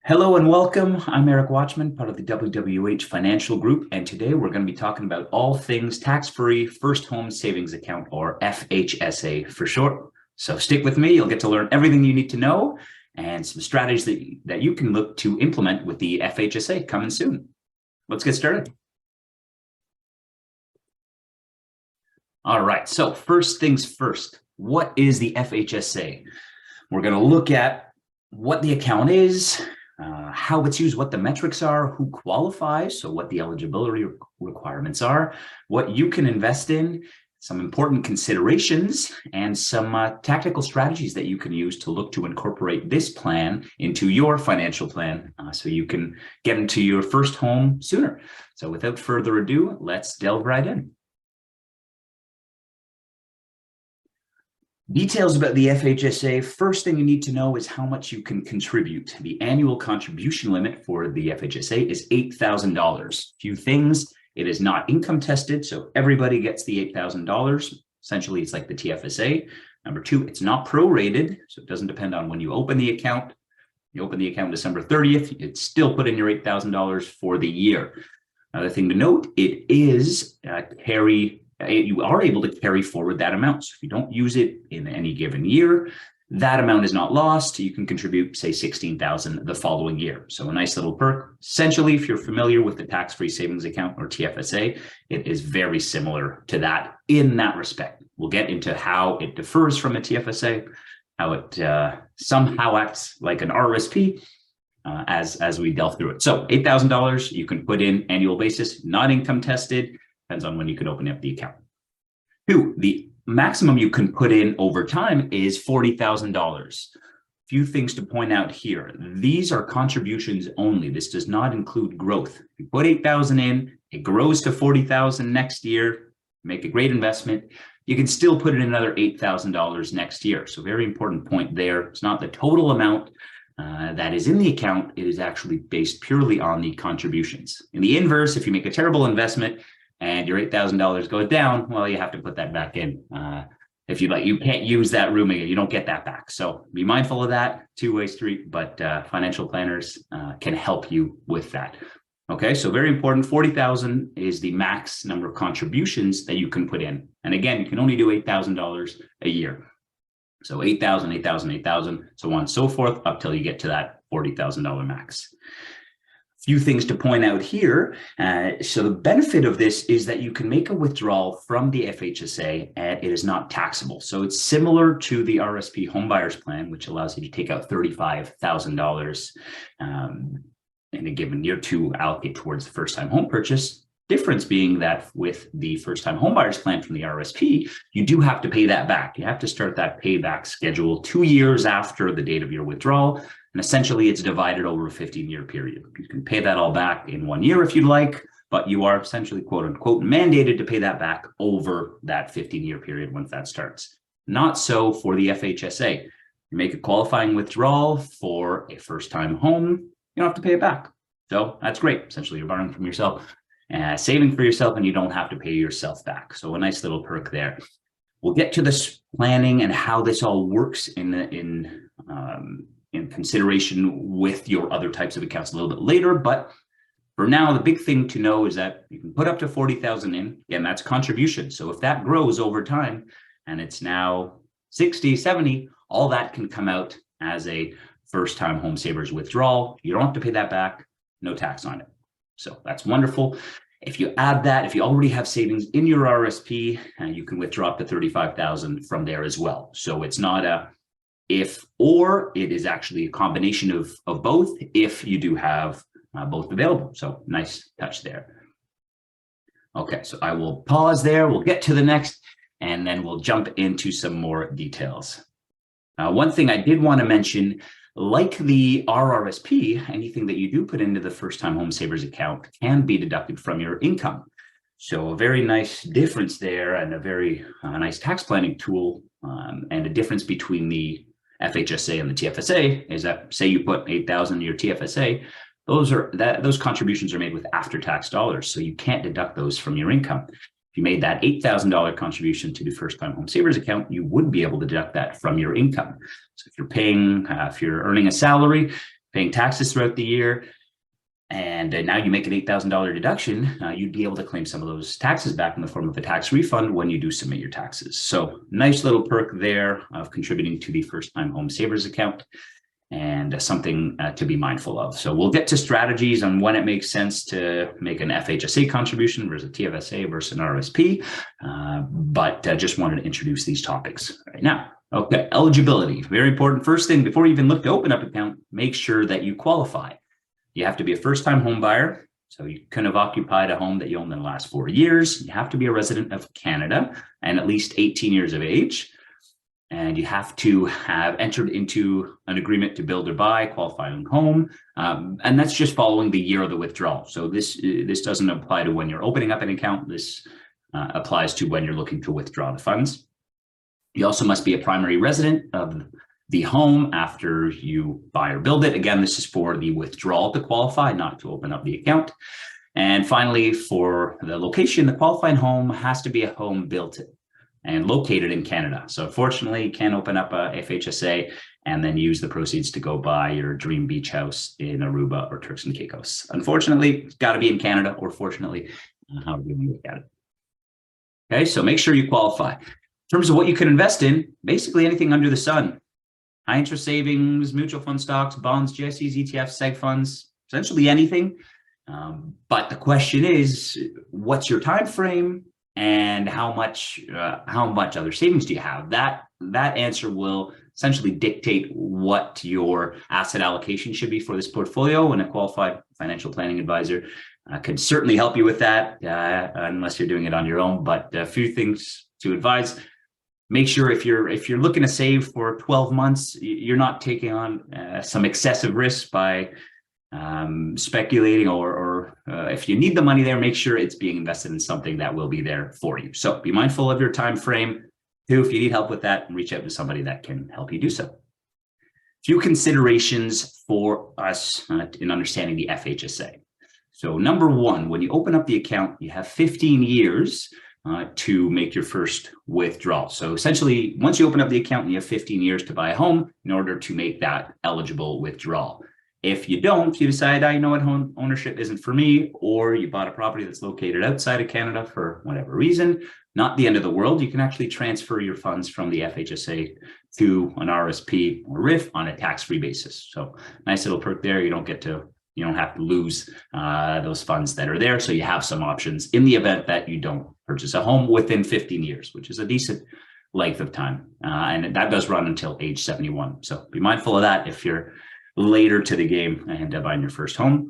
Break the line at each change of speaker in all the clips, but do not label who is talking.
Hello and welcome. I'm Erik Wachman, part of the WWH Financial Group, and today we're going to be talking about all things tax-free first home savings account, or FHSA for short. So stick with me. You'll get to learn everything you need to know and some strategies that you can look to implement with the FHSA coming soon. Let's get started. All right, so first things first, what is the FHSA? We're going to look at what the account is, how it's used, what the metrics are, who qualifies, so what the eligibility requirements are, what you can invest in, some important considerations, and some tactical strategies that you can use to look to incorporate this plan into your financial plan so you can get into your first home sooner. So without further ado, let's delve right in. Details about the FHSA. First thing you need to know is how much you can contribute. The annual contribution limit for the FHSA is $8,000. Few things, it is not income tested, so everybody gets the $8,000. Essentially, it's like the TFSA. Number two, it's not prorated, so it doesn't depend on when you open the account. You open the account December 30th, it's still put in your $8,000 for the year. Another thing to note, it is you are able to carry forward that amount. So if you don't use it in any given year, that amount is not lost. You can contribute, say, $16,000 the following year. So a nice little perk. Essentially, if you're familiar with the tax-free savings account, or TFSA, it is very similar to that in that respect. We'll get into how it differs from a TFSA, how it somehow acts like an RSP as we delve through it. So $8,000 you can put in annual basis, not income tested. Depends on when you can open up the account. Two, the maximum you can put in over time is $40,000. Few things to point out here. These are contributions only. This does not include growth. If you put $8,000 in, it grows to $40,000 next year, make a great investment. You can still put in another $8,000 next year. So very important point there. It's not the total amount that is in the account. It is actually based purely on the contributions. In the inverse, if you make a terrible investment and your $8,000 goes down, well, you have to put that back in. If you like, you can't use that room again. You don't get that back. So be mindful of that. Two-way street, but financial planners can help you with that. Okay, so very important. 40,000 is the max number of contributions that you can put in. And again, you can only do $8,000 a year. So 8,000, 8,000, 8,000, so on and so forth, up till you get to that $40,000 max. Few things to point out here. So the benefit of this is that you can make a withdrawal from the FHSA and it is not taxable. So it's similar to the RSP homebuyers plan, which allows you to take out $35,000 in a given year to allocate towards the first-time home purchase. Difference being that with the first-time homebuyers plan from the RSP, you do have to pay that back. You have to start that payback schedule 2 years after the date of your withdrawal. And essentially, it's divided over a 15-year period. You can pay that all back in 1 year if you'd like, but you are essentially, quote unquote, mandated to pay that back over that 15-year period once that starts. Not so for the FHSA. You make a qualifying withdrawal for a first-time home, you don't have to pay it back. So that's great. Essentially, you're borrowing from yourself, saving for yourself, and you don't have to pay yourself back. So a nice little perk there. We'll get to this planning and how this all works in consideration with your other types of accounts a little bit later. But for now, the big thing to know is that you can put up to 40,000 in. Again, that's contribution. So if that grows over time and it's now 60, 70, all that can come out as a first-time home savers withdrawal. You don't have to pay that back, no tax on it. So that's wonderful. If you add that, if you already have savings in your RSP, you can withdraw up to 35,000 from there as well. So it's not a if or, it is actually a combination of both if you do have both available. So nice touch there. Okay, so I will pause there. We'll get to the next, and then we'll jump into some more details. One thing I did want to mention, like the RRSP, anything that you do put into the first-time home savers account can be deducted from your income. So a very nice difference there, and a very nice tax planning tool, and a difference between the FHSA and the TFSA is that, say you put 8,000 in your TFSA, those contributions are made with after-tax dollars, so you can't deduct those from your income. If you made that $8,000 contribution to the first-time home savers account, you would be able to deduct that from your income. So if you're earning a salary, paying taxes throughout the year, and now you make an $8,000 deduction, you'd be able to claim some of those taxes back in the form of a tax refund when you do submit your taxes. So nice little perk there of contributing to the first-time home savers account, and something to be mindful of. So we'll get to strategies on when it makes sense to make an FHSA contribution versus a TFSA versus an RSP, but just wanted to introduce these topics right now. Okay, eligibility, very important. First thing, before you even look to open up an account, make sure that you qualify. You have to be a first-time home buyer, so you couldn't have occupied a home that you owned in the last 4 years. You have to be a resident of Canada and at least 18 years of age. And you have to have entered into an agreement to build or buy a qualifying home. And that's just following the year of the withdrawal. So this doesn't apply to when you're opening up an account. This applies to when you're looking to withdraw the funds. You also must be a primary resident of the home after you buy or build it. Again, this is for the withdrawal to qualify, not to open up the account. And finally, for the location, the qualifying home has to be a home built and located in Canada. So unfortunately, you can't open up a FHSA and then use the proceeds to go buy your dream beach house in Aruba or Turks and Caicos. Unfortunately, it's got to be in Canada, or fortunately, however you look at it. Okay, so make sure you qualify. In terms of what you can invest in, basically anything under the sun. High interest savings, mutual fund stocks, bonds, GICs, ETFs, seg funds, essentially anything. But the question is, what's your time frame and how much other savings do you have? That answer will essentially dictate what your asset allocation should be for this portfolio, and a qualified financial planning advisor can certainly help you with that, unless you're doing it on your own. But a few things to advise. Make sure if you're looking to save for 12 months, you're not taking on some excessive risk by speculating, or if you need the money there, make sure it's being invested in something that will be there for you. So be mindful of your time frame. Too, if you need help with that, reach out to somebody that can help you do so. Few considerations for us in understanding the FHSA. So number one, when you open up the account, you have 15 years to make your first withdrawal. So essentially, once you open up the account, you have 15 years to buy a home in order to make that eligible withdrawal. If you don't, if you decide, you know what, home ownership isn't for me, or you bought a property that's located outside of Canada for whatever reason, not the end of the world. You can actually transfer your funds from the FHSA to an RSP or RIF on a tax-free basis. So nice little perk there. You don't have to lose those funds that are there. So you have some options in the event that you don't purchase a home within 15 years, which is a decent length of time. And that does run until age 71. So be mindful of that if you're later to the game and buying your first home.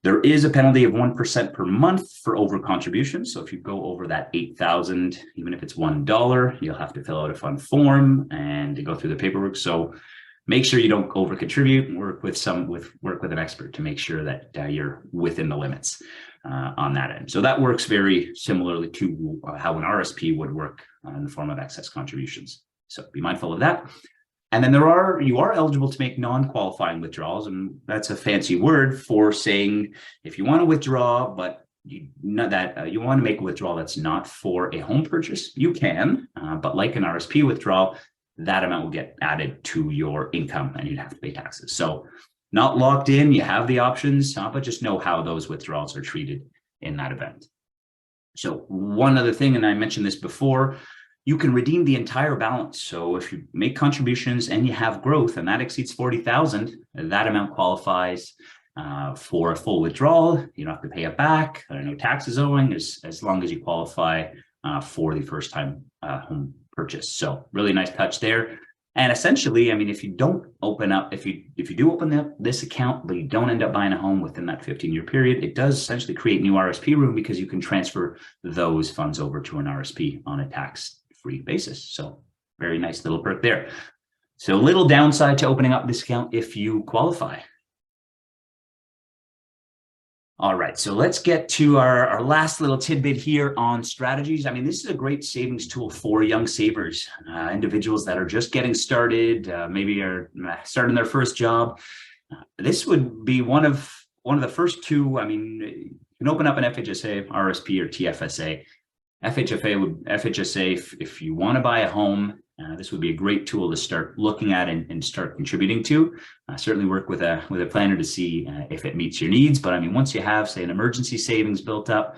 There is a penalty of 1% per month for over contributions. So if you go over that $8,000, even if it's $1, you'll have to fill out a fund form and go through the paperwork. So make sure you don't over contribute. Work with an expert to make sure that you're within the limits on that end. So that works very similarly to how an RSP would work in the form of excess contributions. So be mindful of that. And then you are eligible to make non-qualifying withdrawals, and that's a fancy word for saying if you want to withdraw, but you want to make a withdrawal that's not for a home purchase, you can. But like an RSP withdrawal, that amount will get added to your income, and you'd have to pay taxes. So not locked in. You have the options, but just know how those withdrawals are treated in that event. So one other thing, and I mentioned this before, you can redeem the entire balance. So if you make contributions and you have growth and that exceeds 40,000, that amount qualifies for a full withdrawal. You don't have to pay it back. There are no taxes owing as long as you qualify for the first time home purchase. So really nice touch there. And essentially, I mean, if you don't open up, if you do open up this account, but you don't end up buying a home within that 15-year period, it does essentially create new RSP room because you can transfer those funds over to an RSP on a tax-free basis. So very nice little perk there. So little downside to opening up this account if you qualify. All right, so let's get to our last little tidbit here on strategies. I mean, this is a great savings tool for young savers, individuals that are just getting started, maybe are starting their first job. This would be one of the first two. I mean, you can open up an FHSA, RSP, or TFSA. FHSA, if you want to buy a home This would be a great tool to start looking at and start contributing to. Certainly work with a planner to see if it meets your needs. But I mean, once you have, say, an emergency savings built up,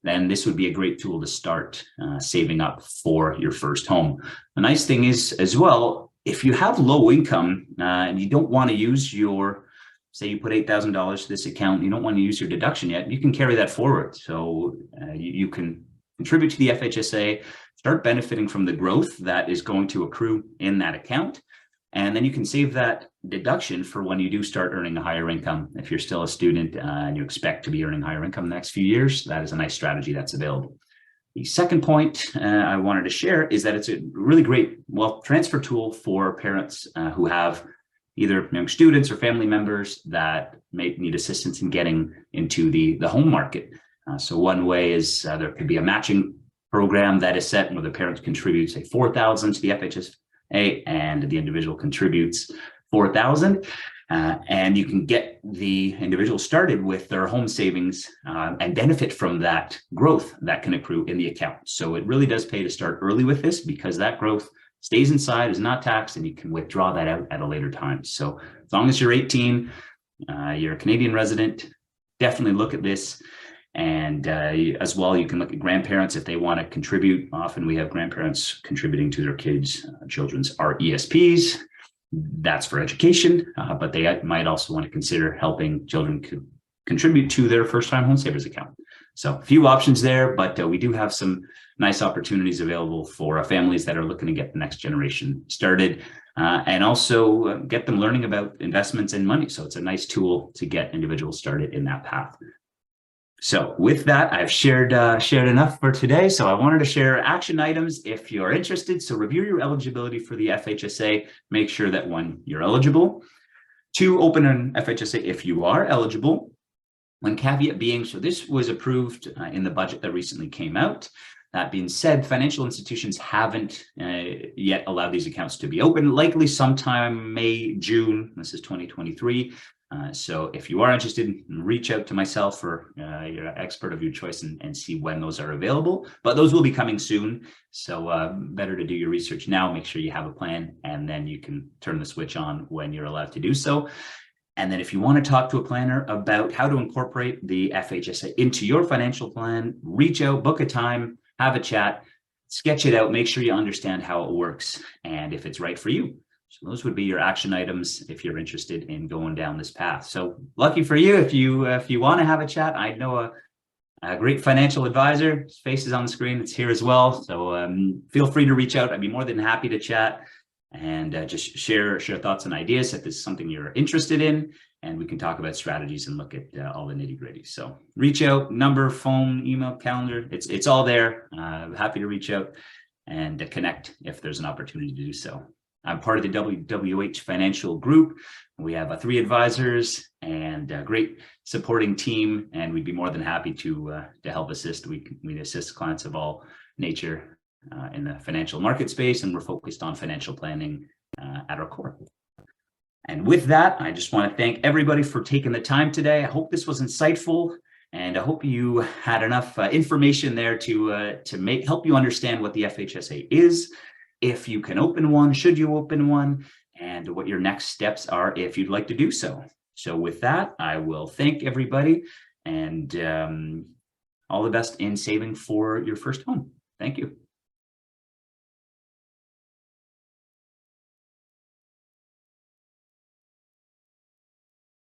then this would be a great tool to start saving up for your first home. The nice thing is as well, if you have low income and you don't want to use your, say you put $8,000 to this account, you don't want to use your deduction yet, you can carry that forward. So you can contribute to the FHSA, start benefiting from the growth that is going to accrue in that account. And then you can save that deduction for when you do start earning a higher income. If you're still a student and you expect to be earning higher income in the next few years, that is a nice strategy that's available. The second point I wanted to share is that it's a really great wealth transfer tool for parents who have either young students or family members that may need assistance in getting into the home market. So one way is there could be a matching program that is set where the parents contribute, say, $4,000 to the FHSA and the individual contributes $4,000. And you can get the individual started with their home savings and benefit from that growth that can accrue in the account. So it really does pay to start early with this, because that growth stays inside, is not taxed, and you can withdraw that out at a later time. So as long as you're 18, you're a Canadian resident, definitely look at this. And as well, you can look at grandparents if they want to contribute. Often we have grandparents contributing to their kids' children's RESPs. That's for education, but they might also want to consider helping children contribute to their first-time home savers account. So a few options there, but we do have some nice opportunities available for families that are looking to get the next generation started and also get them learning about investments and money. So it's a nice tool to get individuals started in that path. So with that, I've shared enough for today. So I wanted to share action items if you're interested. So review your eligibility for the FHSA. Make sure that 1, you're eligible. 2, open an FHSA if you are eligible. One caveat being, so this was approved in the budget that recently came out. That being said, financial institutions haven't yet allowed these accounts to be open, likely sometime May, June. This is 2023. So if you are interested, reach out to myself or your expert of your choice and see when those are available. But those will be coming soon. So better to do your research now, make sure you have a plan, and then you can turn the switch on when you're allowed to do so. And then if you want to talk to a planner about how to incorporate the FHSA into your financial plan, reach out, book a time, have a chat, sketch it out, make sure you understand how it works and if it's right for you. So those would be your action items if you're interested in going down this path. So lucky for you, if you want to have a chat, I know a great financial advisor. His face is on the screen. It's here as well. So feel free to reach out. I'd be more than happy to chat and just share thoughts and ideas if this is something you're interested in, and we can talk about strategies and look at all the nitty-gritty. So reach out, number, phone, email, calendar, it's all there. Happy to reach out and connect if there's an opportunity to do so. I'm part of the WH Financial Group. We have 3 advisors and a great supporting team, and we'd be more than happy to help assist. We assist clients of all nature in the financial market space, and we're focused on financial planning at our core. And with that, I just want to thank everybody for taking the time today. I hope this was insightful, and I hope you had enough information there to help you understand what the FHSA is, if you can open one, should you open one, and what your next steps are if you'd like to do so. So with that, I will thank everybody, and all the best in saving for your first home. Thank you.